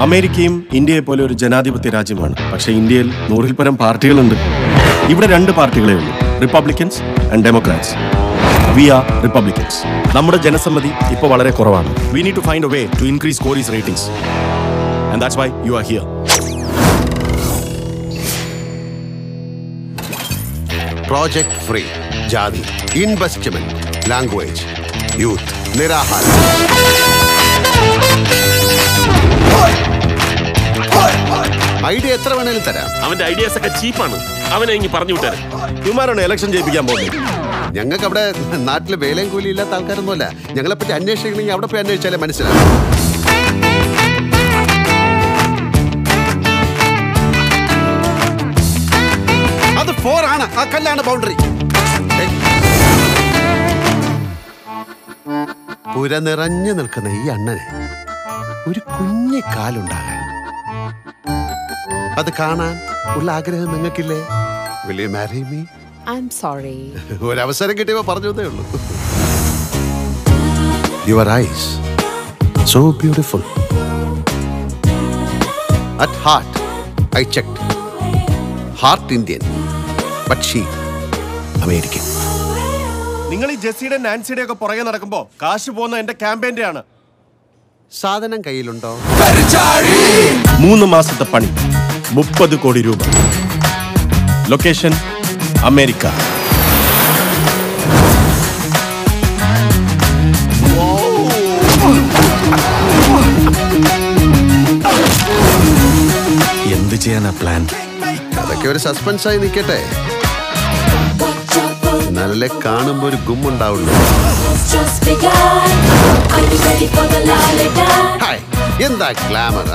അമേരിക്കയും ഇന്ത്യയെ പോലെ ഒരു ജനാധിപത്യ രാജ്യമാണ്. പക്ഷേ ഇന്ത്യയിൽ 100-ൽ പരം പാർട്ടികളുണ്ട്. ഇവിടെ 2 പാർട്ടികളേ ഉള്ളൂ, Republicans and Democrats. We are Republicans. നമ്മുടെ ജനസമ്മതി ഇപ്പോൾ വളരെ കുറവാണ്. We need to find a way to increase കോലീസ് ratings. And that's why you are here. Project free, ജാതി, ഇൻവെസ്റ്റ്മെന്റ്, ലാംഗ്വേജ്, യൂത്ത്, നിരാഹാരം. ഐഡിയ എത്ര വേണേലും തരാം. അവന്റെ ഐഡിയാസ് ഒക്കെ ചീപ്പാണ്. അവനെ ഇനി പറഞ്ഞു വിട്ടാൽ ഇവന്മാരാണ് ഇലക്ഷൻ ജയിപ്പിക്കാൻ പോകുന്നത്. ഞങ്ങൾക്ക് അവിടെ നാട്ടില് വേലയും കൂലി ഇല്ലാത്ത ആൾക്കാരൊന്നുമല്ല. ഞങ്ങളെ പറ്റി അന്വേഷിക്കണമെങ്കിൽ അവിടെ പോയി അന്വേഷിച്ചാലേ മനസ്സിലാവും. അത് 4 ആണ്. ആ കല്ലാണ് ബൗണ്ടറി. പുര നിറഞ്ഞു നിൽക്കുന്ന ഈ അണ്ണന് ഒരു കുഞ്ഞു കാലുണ്ടാകാൻ, അത് കാണാൻ ഉള്ള ആഗ്രഹം നിങ്ങൾക്കില്ലേ? Will you marry me? I'm sorry. ഒരവസരം കിട്ടിയപ്പോ പറഞ്ഞതേ ഉള്ളൂ. Your eyes, so beautiful. At heart, I checked. Heart Indian, but she American. നിങ്ങൾ ഈ ജെസ്സിയുടെ നാൻസിയുടെ ഒക്കെ പുറകെ നടക്കുമ്പോ കാശ് പോകുന്ന എന്റെ ക്യാമ്പയിന്റെ ആണ്. സാധനം കയ്യിലുണ്ടോ? 3 മാസത്തെ പണി, 30 കോടി രൂപ. Location America. എന്ത് ചെയ്യാനാ പ്ലാൻ? അതൊക്കെ ഒരു സസ്പെൻസായി നിൽക്കട്ടെ. നല്ല കാണുമ്പോ ഒരു ഗുമ്മുണ്ടാവുള്ളൂ. ഹായ്, എന്താ ഗ്ലാമർ!